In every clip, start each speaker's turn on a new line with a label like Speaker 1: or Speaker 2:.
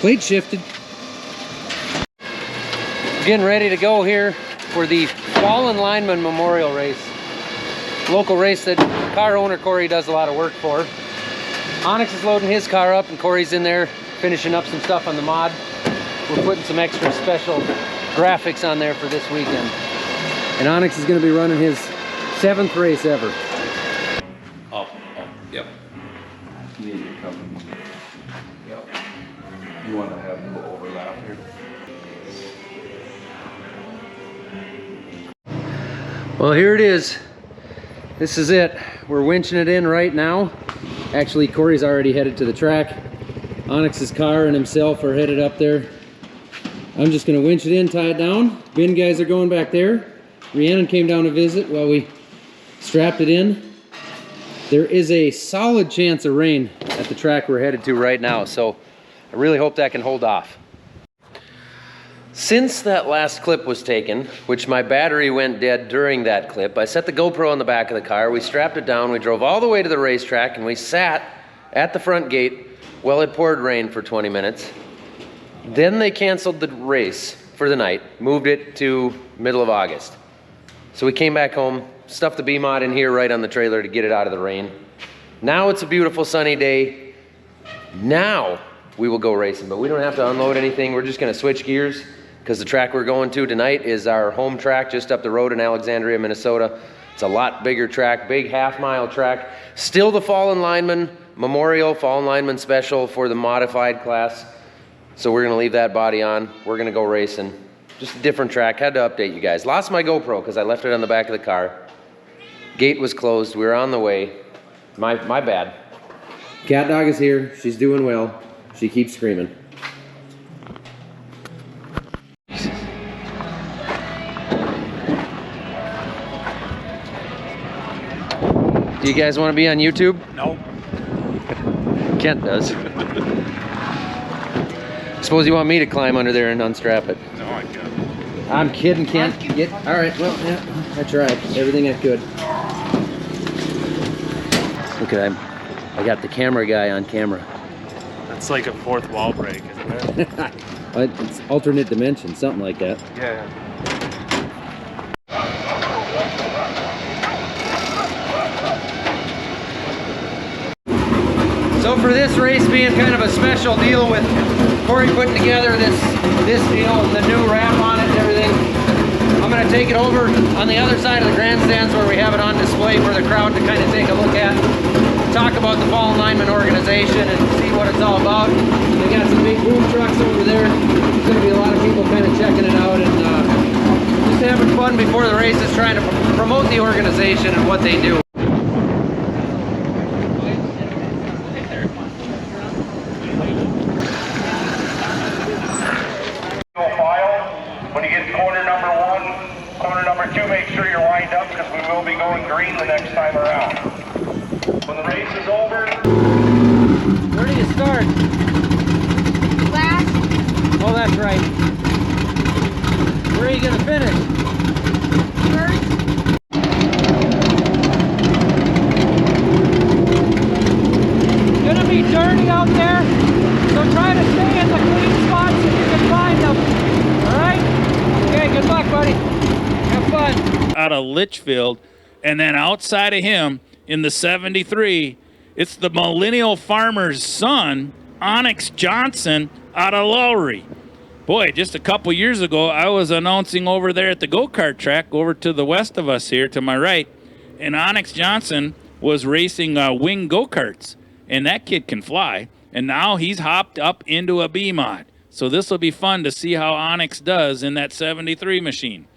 Speaker 1: Plate shifted. Getting ready to go here for the Fallen Lineman Memorial Race. Local race that car owner Corey does a lot of work for. Onyx is loading his car up and Corey's in there finishing up some stuff on the mod. We're putting some extra special graphics on there for this weekend. And Onyx is going to be running his 7th race ever.
Speaker 2: Oh, yep. You need your company. Yep. You want to have a little overlap here.
Speaker 1: Well, here it is. This is it. We're winching it in right now. Actually, Corey's already headed to the track. Onyx's car and himself are headed up there. I'm just gonna winch it in, tie it down. Bin guys are going back there. Rhiannon came down to visit while we strapped it in. There is a solid chance of rain at the track we're headed to right now, so I really hope that can hold off. Since that last clip was taken, which my battery went dead during that clip, I set the GoPro on the back of the car, we strapped it down, we drove all the way to the racetrack, and we sat at the front gate while it poured rain for 20 minutes. Then they canceled the race for the night, moved it to middle of August. So we came back home, stuffed the B-Mod in here right on the trailer to get it out of the rain. Now it's a beautiful sunny day. Now we will go racing, but we don't have to unload anything. We're just gonna switch gears because the track we're going to tonight is our home track just up the road in Alexandria, Minnesota. It's a lot bigger track, big half-mile track. Still the Fallen Lineman Memorial, Fallen Lineman Special for the modified class. So we're gonna leave that body on. We're gonna go racing. Just a different track. Had to update you guys. Lost my GoPro because I left it on the back of the car. Gate was closed. We were on the way. My bad. Cat dog is here. She's doing well. She keeps screaming. Do you guys want to be on YouTube?
Speaker 2: No.
Speaker 1: Kent does. Suppose you want me to climb under there and unstrap it.
Speaker 2: No, I can't.
Speaker 1: I'm kidding, Kent. All right, well, yeah, I tried. Everything I could. Look at him. I got the camera guy on camera.
Speaker 3: That's like a fourth wall break, isn't it?
Speaker 1: It's alternate dimension, something like that.
Speaker 3: Yeah.
Speaker 1: So for this race being kind of a special deal with Corey putting together this deal and the new wrap on it and everything, I'm going to take it over on the other side of the grandstands where we have it on display for the crowd to kind of take a look at, talk about the Fallen Lineman organization and see what it's all about. They got some big boom trucks over there. There's going to be a lot of people kind of checking it out and just having fun before the race is trying to promote the organization and what they do.
Speaker 4: When you get to corner number 1, corner number 2, make sure you're lined up because we will be going green the next time around. When the race is over...
Speaker 1: Where do you start?
Speaker 5: Last.
Speaker 1: Oh, that's right. Where are you going to finish?
Speaker 5: First.
Speaker 1: It's going to be dirty out there, so try to stay in the clean spots if you can find them. Alright? Okay, good luck, buddy. Have fun.
Speaker 6: Out of Litchfield, and then outside of him in the 73, it's the millennial farmer's son, Onyx Johnson, out of Lowry. Boy, just a couple years ago, I was announcing over there at the go-kart track over to the west of us here to my right, and Onyx Johnson was racing wing go-karts, and that kid can fly, and now he's hopped up into a B-Mod. So this will be fun to see how Onyx does in that 73 machine.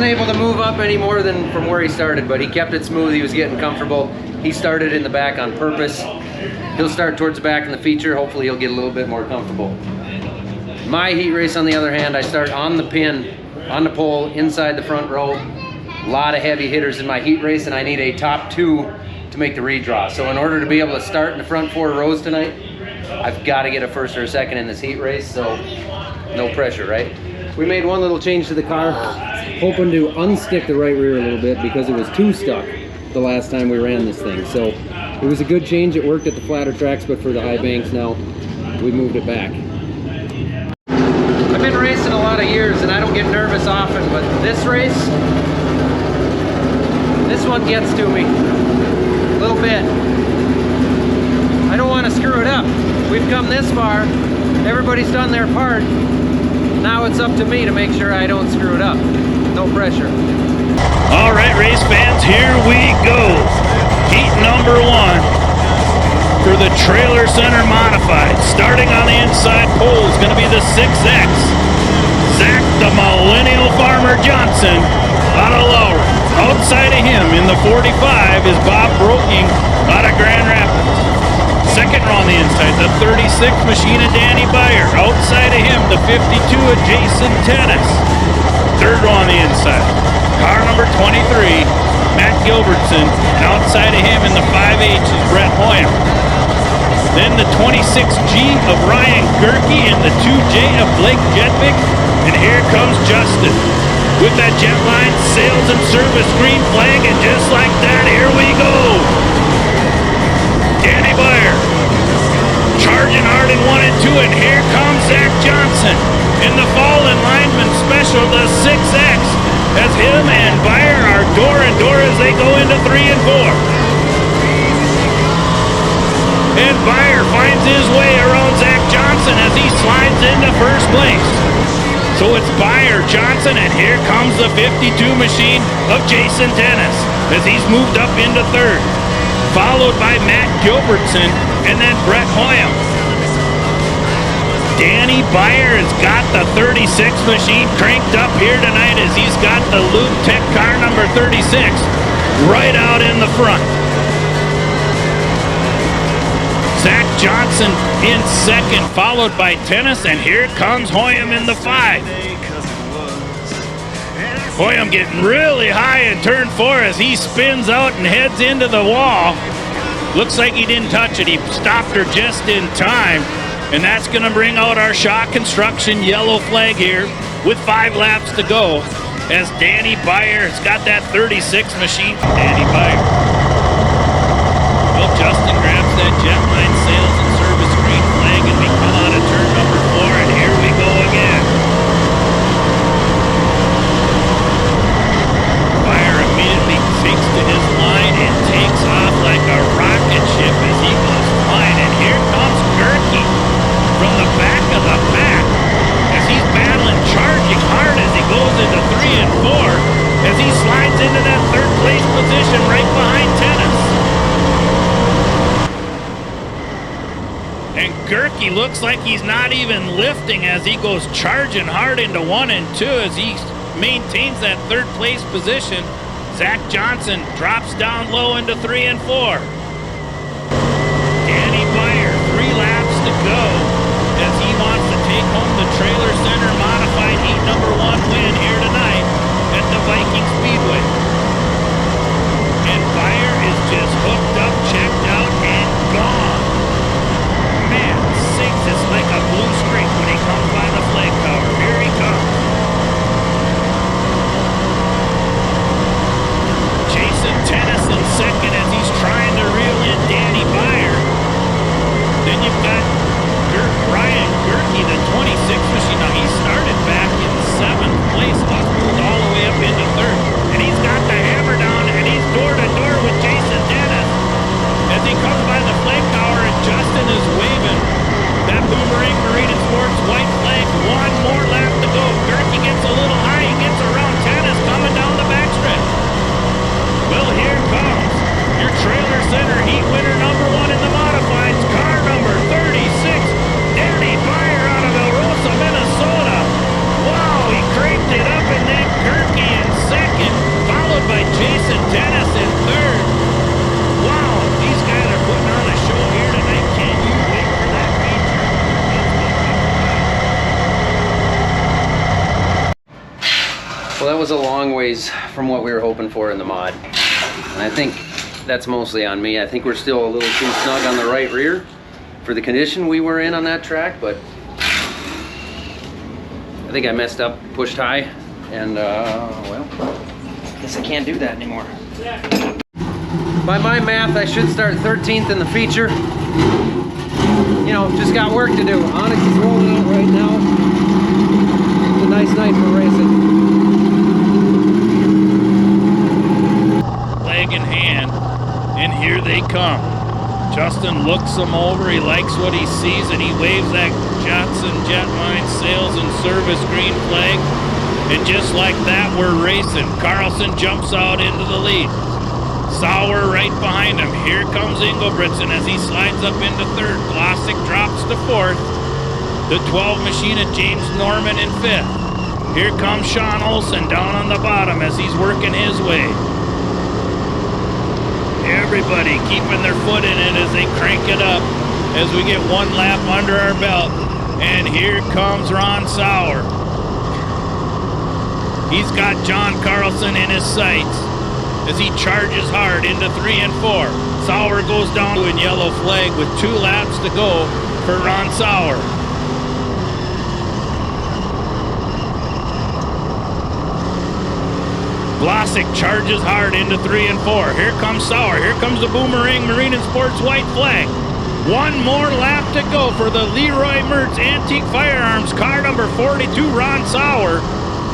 Speaker 1: wasn't able to move up any more than from where he started, but he kept it smooth. He was getting comfortable. He started in the back on purpose. He'll start towards the back in the feature. Hopefully he'll get a little bit more comfortable. My heat race, on the other hand, I start on the pin, on the pole, inside the front row. A lot of heavy hitters in my heat race, and I need a top 2 to make the redraw. So in order to be able to start in the front 4 rows tonight, I've got to get a first or a second in this heat race, so no pressure, right? We made one little change to the car, hoping to unstick the right rear a little bit because it was too stuck the last time we ran this thing. So it was a good change. It worked at the flatter tracks, but for the high banks now, we moved it back. I've been racing a lot of years and I don't get nervous often, but this race, this one gets to me a little bit. I don't want to screw it up. We've come this far, everybody's done their part. Now it's up to me to make sure I don't screw it up. No pressure.
Speaker 6: All right, race fans, here we go. Heat number 1 for the Trailer Center Modified. Starting on the inside pole is going to be the 6X. Zach the Millennial Farmer Johnson out of Lowry. Outside of him in the 45 is Bob Broking out of Grand Rapids. Second row on the inside, the 36 machine of Danny Beyer. Outside of him, the 52 of Jason Tennis. Third row on the inside, car number 23, Matt Gilbertson. And outside of him in the 5H is Brett Hoyam. Then the 26G of Ryan Gerke and the 2J of Blake Jedvik. And here comes Justin with that Jetline sales and service green flag. And just like that, here we go. Danny Beyer charging hard in 1 and 2, and here comes Zach Johnson in the Fallen Lineman Special, the 6X, as him and Beyer are door and door as they go into 3 and 4. And Beyer finds his way around Zach Johnson as he slides into first place. So it's Beyer, Johnson, and here comes the 52 machine of Jason Dennis as he's moved up into 3rd. Followed by Matt Gilbertson and then Brett Hoyam. Danny Beyer has got the 36 machine cranked up here tonight as he's got the Lube Tech car number 36 right out in the front. Zach Johnson in 2nd, followed by Tennis, and here comes Hoyam in the 5. Hoyam getting really high in turn 4 as he spins out and heads into the wall. Looks like he didn't touch it. He stopped her just in time. And that's going to bring out our Shaw Construction yellow flag here with 5 laps to go as Danny Beyer has got that 36 machine. Danny Beyer. Well, Justin grabs that Jetline sales and service green flag and we come out of turn number 4 and here we go again. Beyer immediately takes to his line and takes off like a rocket ship as he goes flying. And here comes Gerke from the back of the pack as he's battling, charging hard as he goes into 3 and 4 as he slides into that 3rd place position right behind Tennis. And Gerke looks like he's not even lifting as he goes charging hard into 1 and 2 as he maintains that 3rd place position. Zach Johnson drops down low into 3 and 4. Danny Beyer, 3 laps to go as he wants to take home the Trailer Center Modified Heat number 1 win here tonight at the Viking Speedway. And Beyer is just hooked up, checked out, and gone. Man, sings it's like a blue streak when he comes by the flag tower. Here he comes. Jason Tennis in 2nd as he's trying to reel in Danny Beyer. Then you've got Ryan Gerke, the 26 machine. Now he started back in 7th place. He's moved all the way up into 3rd. And he's got the hammer down and he's door to door with Jason Dennis as he comes by the flag tower and Justin is waving that Boomerang Marine Sports white flag. 1 more lap to go. Gerke gets a little high. He gets around Tennis coming down the backstretch. Well, here comes your Trailer Center Heat winner number 1 in the modifieds, car number 36, Danny Beyer out of El Rosa, Minnesota. Wow, he cranked it up and then Gerke in 2nd.
Speaker 1: was a long ways from what we were hoping for in the mod. And I think that's mostly on me. I think we're still a little too snug on the right rear for the condition we were in on that track, but I think I messed up, pushed high, and well, I guess I can't do that anymore. By my math, I should start 13th in the feature. You know, just got work to do. Onyx is rolling out right now. It's a nice night for racing.
Speaker 6: Flag in hand, and here they come. Justin looks them over, he likes what he sees, and he waves that Johnson Jetline Sales and Service green flag. And just like that, we're racing. Carlson jumps out into the lead. Sauer right behind him. Here comes Ingebrigtsen as he slides up into third. Glossick drops to fourth. The 12 machine of James Norman in fifth. Here comes Sean Olsen down on the bottom as he's working his way. Everybody keeping their foot in it as they crank it up as we get one lap under our belt. And here comes Ron Sauer. He's got John Carlson in his sights as he charges hard into 3 and 4. Sauer goes down in yellow flag with 2 laps to go for Ron Sauer. Glossick charges hard into 3 and 4. Here comes Sauer. Here comes the Boomerang Marine and Sports white flag. One more lap to go for the Leroy Mertz Antique Firearms car number 42, Ron Sauer,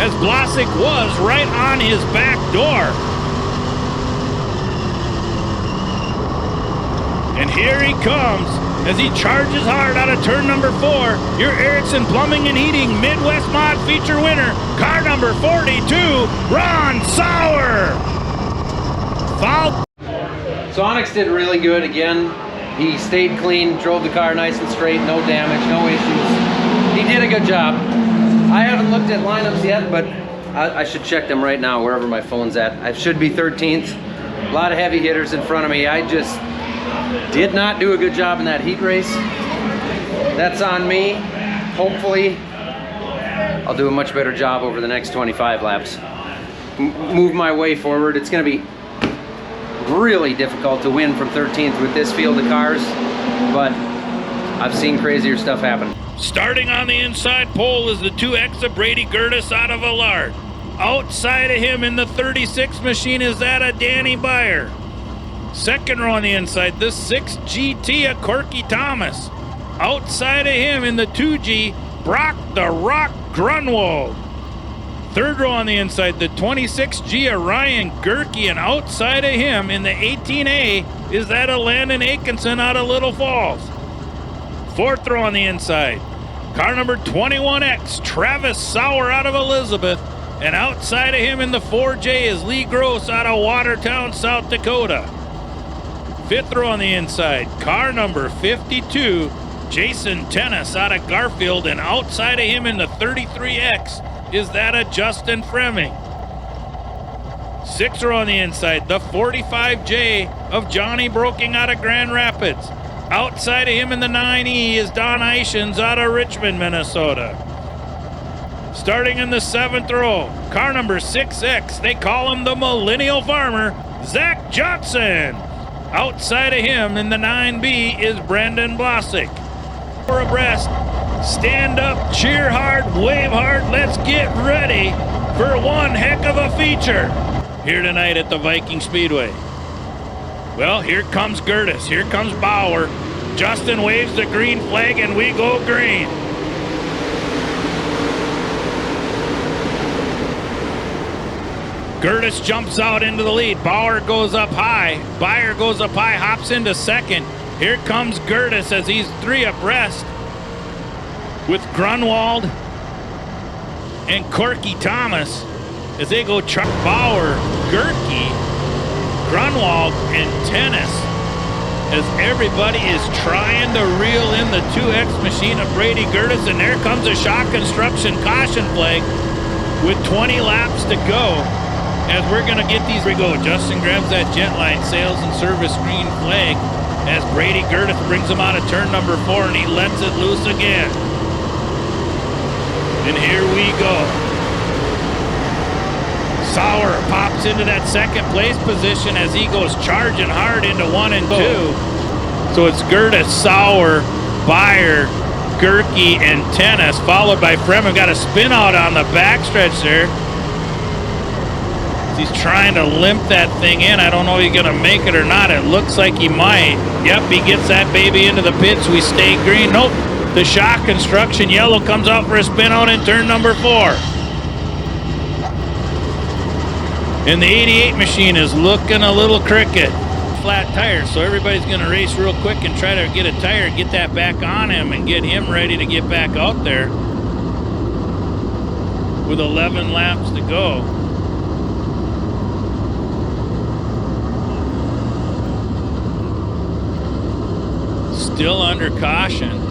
Speaker 6: as Glossick was right on his back door. And here he comes as he charges hard out of turn number 4. Your Erickson Plumbing and Heating Midwest Mod feature winner, car number 42, Ron Sauer. Foul.
Speaker 1: So Onyx did really good again. He stayed clean, drove the car nice and straight, no damage, no issues. He did a good job. I haven't looked at lineups yet, but I should check them right now wherever my phone's at. I should be 13th. A lot of heavy hitters in front of me. I just did not do a good job in that heat race. That's on me. Hopefully, I'll do a much better job over the next 25 laps. Move my way forward. It's going to be really difficult to win from 13th with this field of cars, but I've seen crazier stuff happen.
Speaker 6: Starting on the inside pole is the 2X of Brady Gertis out of Allard. Outside of him in the 36 machine is that of Danny Beyer. Second row on the inside, the 6 GT of Corky Thomas. Outside of him in the 2G, Brock the Rock Grunwald. Third row on the inside, the 26G of Ryan Gerke, and outside of him in the 18A is that of Landon Atkinson out of Little Falls. Fourth row on the inside, car number 21X, Travis Sauer out of Elizabeth, and outside of him in the 4J is Lee Gross out of Watertown, South Dakota. Fifth row on the inside, car number 52, Jason Tennis out of Garfield, and outside of him in the 33X is that of Justin Fremming. Sixth row on the inside, the 45J of Johnny Broking out of Grand Rapids. Outside of him in the 9E is Don Ishins out of Richmond, Minnesota. Starting in the 7th row, car number 6X, they call him the Millennial Farmer, Zach Johnson. Outside of him in the 9B is Brendan Blossick. For abreast, stand up, cheer hard, wave hard, let's get ready for one heck of a feature here tonight at the Viking Speedway. Well, here comes Gertis, here comes Bauer. Justin waves the green flag and we go green. Gertis jumps out into the lead. Bauer goes up high. Beyer goes up high, hops into second. Here comes Gertis as he's 3 abreast with Grunwald and Corky Thomas as they go Chuck Bauer, Gerke, Grunwald, and Tennis as everybody is trying to reel in the 2X machine of Brady Gertis, and there comes a shock construction caution flag with 20 laps to go. As we're going to get these, we go. Justin grabs that Jetline Sales and Service green flag as Brady Gertis brings him out of turn number 4 and he lets it loose again. And here we go. Sauer pops into that second place position as he goes charging hard into 1 and 2. So it's Gerda, Sauer, Beyer, Gerke, and Tennis, followed by Fremen. Got a spin out on the backstretch there. He's trying to limp that thing in. I don't know if he's going to make it or not. It looks like he might. Yep, he gets that baby into the pits. We stay green. Nope. The shock construction yellow comes out for a spin out in turn number 4. And the 88 machine is looking a little crooked. Flat tire, so everybody's going to race real quick and try to get a tire, get that back on him, and get him ready to get back out there with 11 laps to go. Still under caution.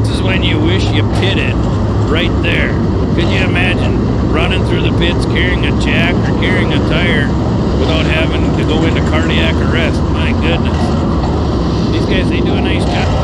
Speaker 6: This is when you wish you pitted right there. Could you imagine running through the pits carrying a jack or carrying a tire without having to go into cardiac arrest? My goodness. These guys, they do a nice job.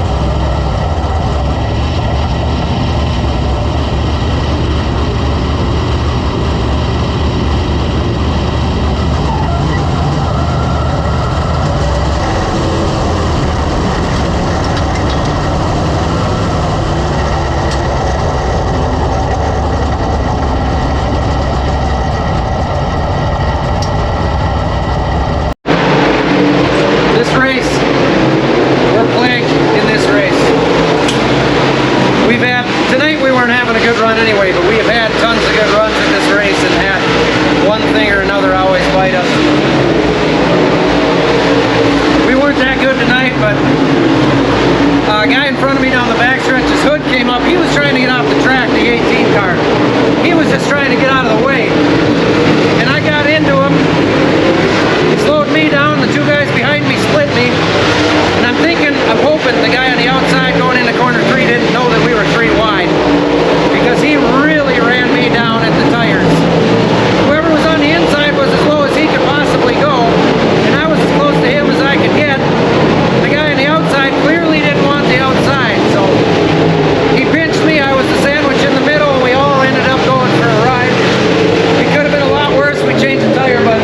Speaker 1: Anyway, but we have had tons of good runs in this race and had one thing or another always bite us. We weren't that good tonight, but a guy in front of me down the backstretch, his hood came up. He was trying to get off the track, the 18 car. He was just trying to get out of the way. And I got into him. He slowed me down. The two guys behind me split me. And I'm hoping the guy on the outside going into corner 3 didn't know that we were 3 wide. Because he really ran me down at the tires. Whoever was on the inside was as low as he could possibly go, and I was as close to him as I could get. The guy on the outside clearly didn't want the outside, so he pinched me. I was the sandwich in the middle, and we all ended up going for a ride. It could have been a lot worse. We changed the tire, but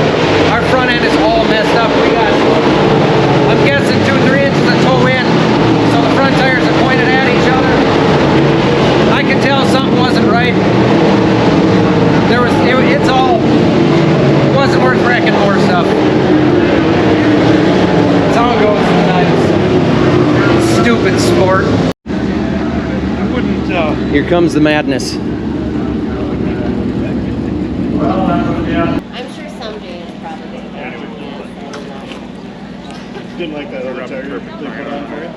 Speaker 1: our front end is all messed up. We got, I'm guessing, 2-3 inches of toe in, so the front tires are pointed at each other. I could tell something wasn't right. It wasn't worth wrecking more stuff. That's how it goes sometimes. Stupid sport.
Speaker 3: I wouldn't,
Speaker 1: Here comes the madness.
Speaker 5: I'm sure someday it's probably
Speaker 3: didn't like that other tire they put on for you.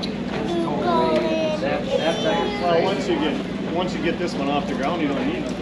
Speaker 5: going.
Speaker 3: Well, once you get this one off the ground, you don't need it.